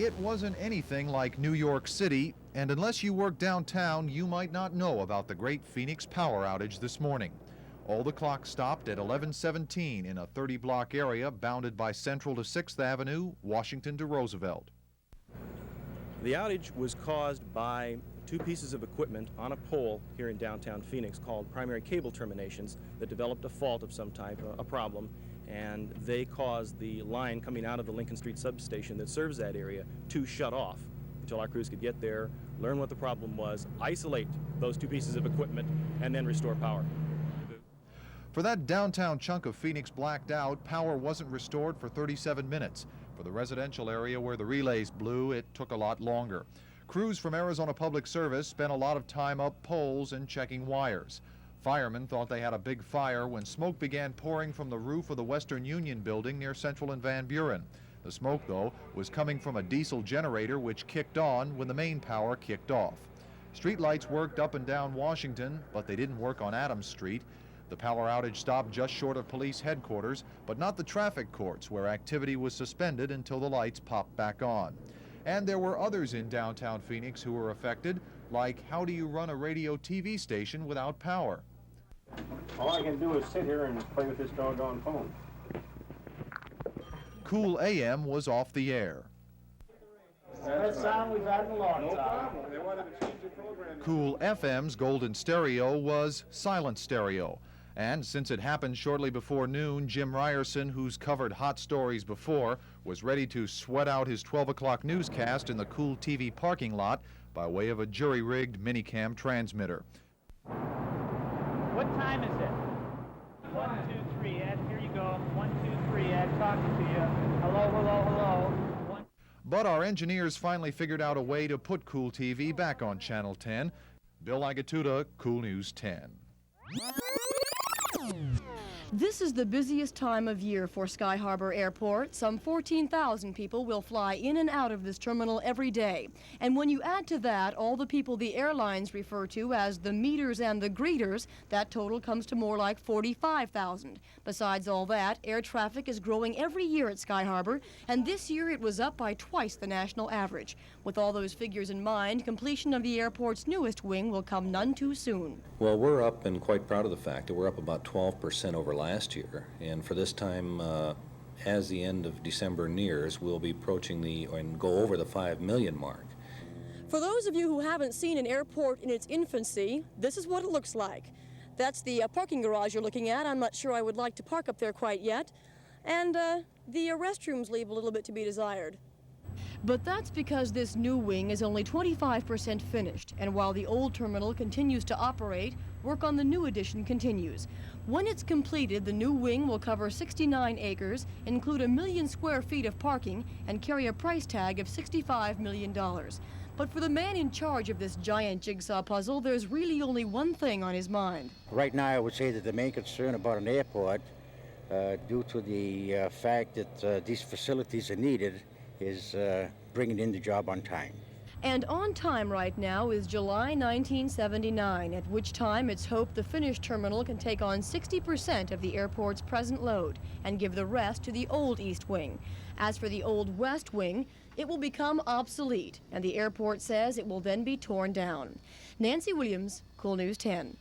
It wasn't anything like New York City, and unless you work downtown, you might not know about the great Phoenix power outage this morning. All the clocks stopped at 11:17 in a 30-block area bounded by Central to 6th Avenue, Washington to Roosevelt. The outage was caused by two pieces of equipment on a pole here in downtown Phoenix called primary cable terminations that developed a fault of some type, a problem, and they caused the line coming out of the Lincoln Street substation that serves that area to shut off until our crews could get there, learn what the problem was, isolate those two pieces of equipment, and then restore power. For that downtown chunk of Phoenix blacked out, power wasn't restored for 37 minutes. For the residential area where the relays blew, it took a lot longer. Crews from Arizona Public Service spent a lot of time up poles and checking wires. Firemen thought they had a big fire when smoke began pouring from the roof of the Western Union building near Central and Van Buren. The smoke, though, was coming from a diesel generator which kicked on when the main power kicked off. Street lights worked up and down Washington, but they didn't work on Adams Street. The power outage stopped just short of police headquarters, but not the traffic courts, where activity was suspended until the lights popped back on. And there were others in downtown Phoenix who were affected, like how do you run a radio TV station without power? All I can do is sit here and play with this doggone phone. KOOL AM was off the air. Best sound we've had in a long time. They wanted to change the program. KOOL FM's golden stereo was silent stereo. And since it happened shortly before noon, Jim Ryerson, who's covered hot stories before, was ready to sweat out his 12 o'clock newscast in the KOOL-TV parking lot by way of a jury-rigged minicam transmitter. What time is it? 1, 2, 3, Ed. Here you go. 1, 2, 3, Ed. Talking to you. Hello, hello, hello. But our engineers finally figured out a way to put KOOL-TV back on Channel 10. Bill Agatuda, KOOL News 10. This is the busiest time of year for Sky Harbor Airport. Some 14,000 people will fly in and out of this terminal every day. And when you add to that all the people the airlines refer to as the meeters and the greeters, that total comes to more like 45,000. Besides all that, air traffic is growing every year at Sky Harbor, and this year it was up by twice the national average. With all those figures in mind, completion of the airport's newest wing will come none too soon. Well, we're up and quite proud of the fact that we're up about 12% over last year, and for this time, as the end of December nears, we'll be approaching and go over the 5 million mark. For those of you who haven't seen an airport in its infancy, this is what it looks like. That's the parking garage you're looking at. I'm not sure I would like to park up there quite yet. And the restrooms leave a little bit to be desired. But that's because this new wing is only 25% finished, and while the old terminal continues to operate, work on the new addition continues. When it's completed, the new wing will cover 69 acres, include 1 million square feet of parking, and carry a price tag of $65 million. But for the man in charge of this giant jigsaw puzzle, there's really only one thing on his mind. Right now, I would say that the main concern about an airport, due to the fact that these facilities are needed, is bringing in the job on time. And on time right now is July 1979, at which time it's hoped the finished terminal can take on 60% of the airport's present load and give the rest to the old East Wing. As for the old West Wing, it will become obsolete, and the airport says it will then be torn down. Nancy Williams, KOOL News 10.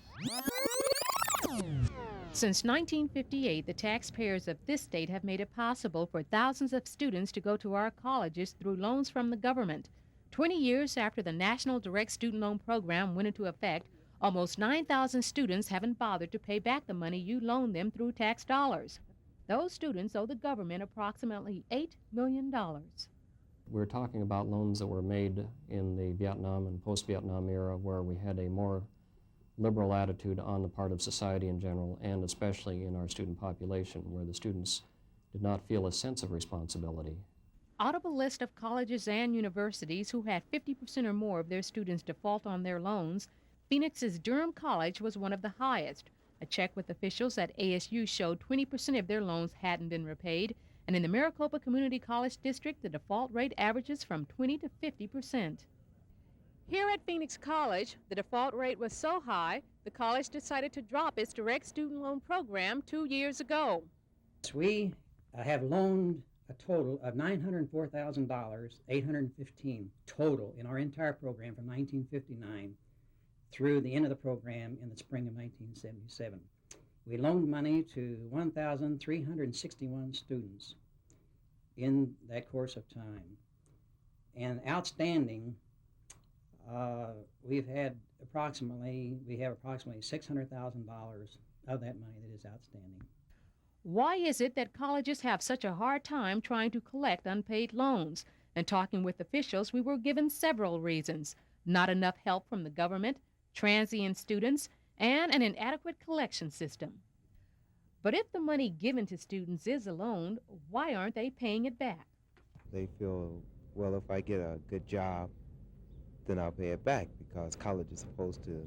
Since 1958, the taxpayers of this state have made it possible for thousands of students to go to our colleges through loans from the government. 20 years after the National Direct Student Loan Program went into effect, almost 9,000 students haven't bothered to pay back the money you loaned them through tax dollars. Those students owe the government approximately $8 million. We're talking about loans that were made in the Vietnam and post-Vietnam era, where we had a more liberal attitude on the part of society in general, and especially in our student population, where the students did not feel a sense of responsibility. Out of a list of colleges and universities who had 50% or more of their students default on their loans, Phoenix's Durham College was one of the highest. A check with officials at ASU showed 20% of their loans hadn't been repaid, and in the Maricopa Community College District, the default rate averages from 20 to 50%. Here at Phoenix College, the default rate was so high, the college decided to drop its direct student loan program 2 years ago. We have loaned a total of $904,000, $815 total in our entire program from 1959 through the end of the program in the spring of 1977. We loaned money to 1,361 students in that course of time. And outstanding, we have approximately $600,000 of that money that is outstanding. Why is it that colleges have such a hard time trying to collect unpaid loans? And talking with officials, we were given several reasons. Not enough help from the government, transient students, and an inadequate collection system. But if the money given to students is a loan, why aren't they paying it back? They feel, well, if I get a good job, then I'll pay it back, because college is supposed to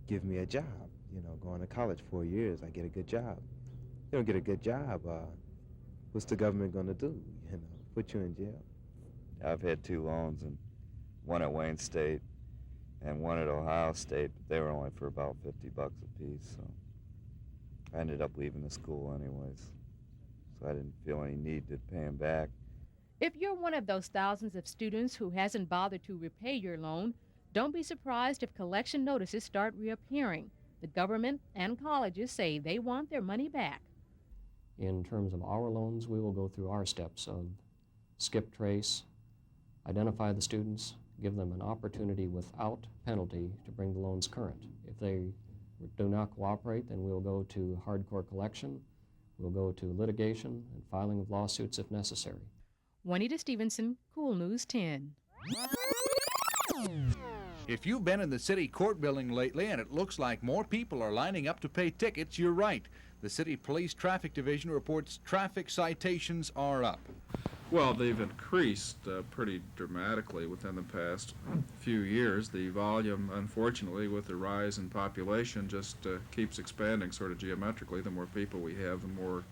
give me a job. You know, going to college 4 years, I get a good job. You don't get a good job, what's the government going to do? You know, put you in jail. I've had 2 loans, and one at Wayne State and one at Ohio State, but they were only for about $50 a piece, so I ended up leaving the school anyways, so I didn't feel any need to pay them back. If you're one of those thousands of students who hasn't bothered to repay your loan, don't be surprised if collection notices start reappearing. The government and colleges say they want their money back. In terms of our loans, we will go through our steps of skip trace, identify the students, give them an opportunity without penalty to bring the loans current. If they do not cooperate, then we'll go to hardcore collection, we'll go to litigation and filing of lawsuits if necessary. Juanita Stevenson, Cool News 10. If you've been in the city court building lately and it looks like more people are lining up to pay tickets, you're right. The City Police Traffic Division reports traffic citations are up. Well, they've increased pretty dramatically within the past few years. The volume, unfortunately, with the rise in population, just keeps expanding sort of geometrically. The more people we have, the more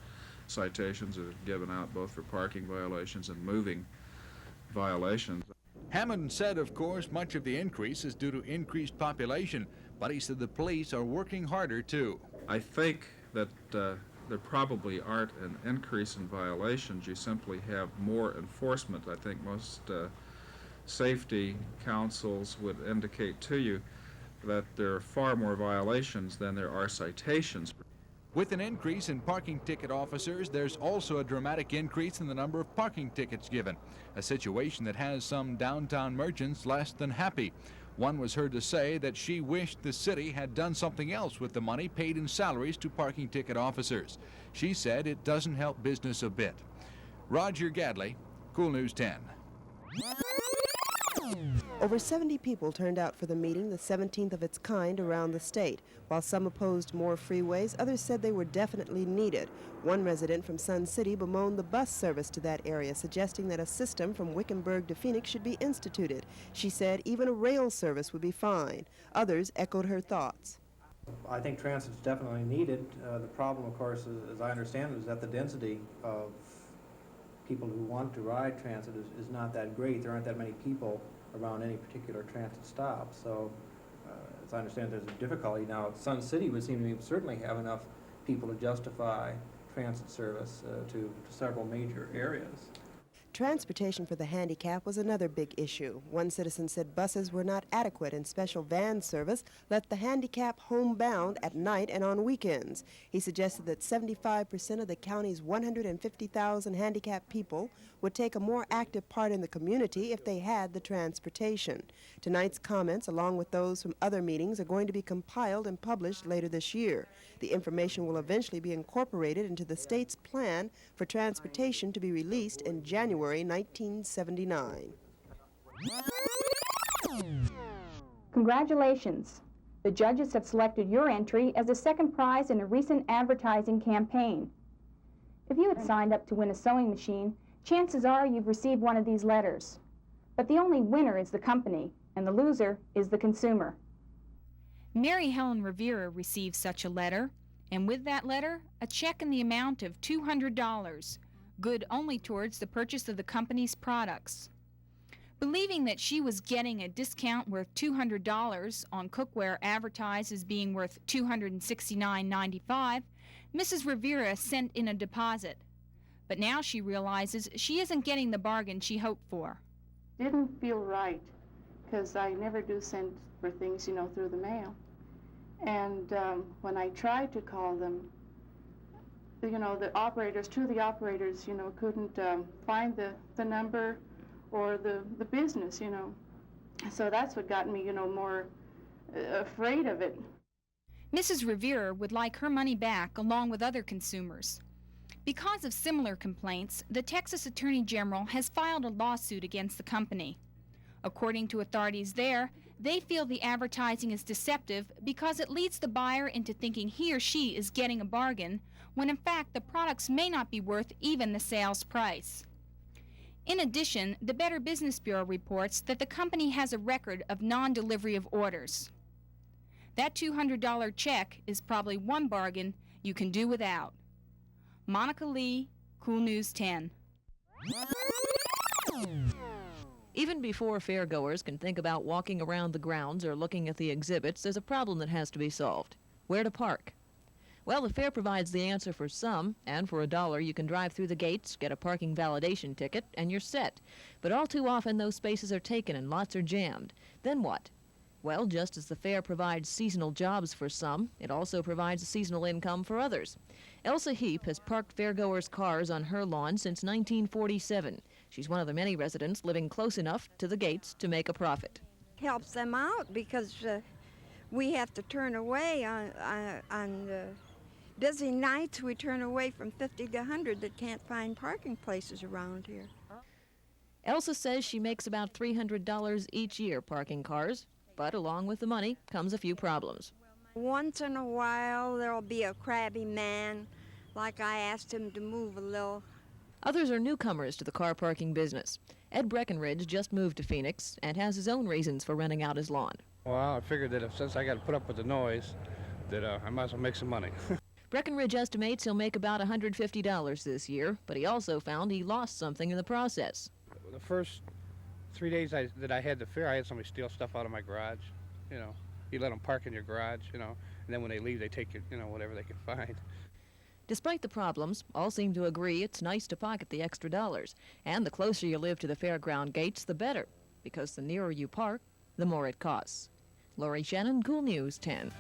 citations are given out, both for parking violations and moving violations. Hammond said, of course, much of the increase is due to increased population, but he said the police are working harder, too. I think that there probably aren't an increase in violations. You simply have more enforcement. I think most safety councils would indicate to you that there are far more violations than there are citations. With an increase in parking ticket officers, there's also a dramatic increase in the number of parking tickets given, a situation that has some downtown merchants less than happy. One was heard to say that she wished the city had done something else with the money paid in salaries to parking ticket officers. She said it doesn't help business a bit. Roger Gadley, Cool News 10. Over 70 people turned out for the meeting, the 17th of its kind around the state. While some opposed more freeways, others said they were definitely needed. One resident from Sun City bemoaned the bus service to that area, suggesting that a system from Wickenburg to Phoenix should be instituted. She said even a rail service would be fine. Others echoed her thoughts. I think transit is definitely needed. The problem, of course, as I understand it, is that the density of people who want to ride transit is not that great. There aren't that many people around any particular transit stop. So, as I understand, there's a difficulty. Now, Sun City would seem to certainly have enough people to justify transit service to several major areas. Transportation for the handicapped was another big issue. One citizen said buses were not adequate and special van service left the handicapped homebound at night and on weekends. He suggested that 75% of the county's 150,000 handicapped people would take a more active part in the community if they had the transportation. Tonight's comments, along with those from other meetings, are going to be compiled and published later this year. The information will eventually be incorporated into the state's plan for transportation to be released in January 1979. Congratulations. The judges have selected your entry as the second prize in a recent advertising campaign. If you had signed up to win a sewing machine, chances are you've received one of these letters. But the only winner is the company, and the loser is the consumer. Mary Helen Rivera received such a letter, and with that letter, a check in the amount of $200, good only towards the purchase of the company's products. Believing that she was getting a discount worth $200 on cookware advertised as being worth $269.95, Mrs. Rivera sent in a deposit. But now she realizes she isn't getting the bargain she hoped for. Didn't feel right, because I never do send for things, through the mail. And when I tried to call them, the operators, two of the operators, couldn't find the number or the business, So that's what got me, more afraid of it. Mrs. Revere would like her money back along with other consumers. Because of similar complaints, the Texas Attorney General has filed a lawsuit against the company. According to authorities there, they feel the advertising is deceptive because it leads the buyer into thinking he or she is getting a bargain, when in fact the products may not be worth even the sales price. In addition, the Better Business Bureau reports that the company has a record of non-delivery of orders. That $200 check is probably one bargain you can do without. Monica Lee, KOOL News 10. Even before fairgoers can think about walking around the grounds or looking at the exhibits, there's a problem that has to be solved. Where to park? Well, the fair provides the answer for some, and for $1 you can drive through the gates, get a parking validation ticket, and you're set. But all too often those spaces are taken and lots are jammed. Then what? Well, just as the fair provides seasonal jobs for some, it also provides a seasonal income for others. Elsa Heap has parked fairgoers' cars on her lawn since 1947. She's one of the many residents living close enough to the gates to make a profit. Helps them out because we have to turn away on busy nights. We turn away from 50 to 100 that can't find parking places around here. Elsa says she makes about $300 each year parking cars, but along with the money comes a few problems. Once in a while there'll be a crabby man, like I asked him to move a little. Others are newcomers to the car parking business. Ed Breckenridge just moved to Phoenix and has his own reasons for renting out his lawn. Well, I figured that since I got to put up with the noise, that I might as well make some money. Breckenridge estimates he'll make about $150 this year, but he also found he lost something in the process. The first 3 days that I had the fair, I had somebody steal stuff out of my garage. You let them park in your garage, and then when they leave, they take whatever they can find. Despite the problems, all seem to agree it's nice to pocket the extra dollars. And the closer you live to the fairground gates, the better, because the nearer you park, the more it costs. Lori Shannon, KOOL News 10.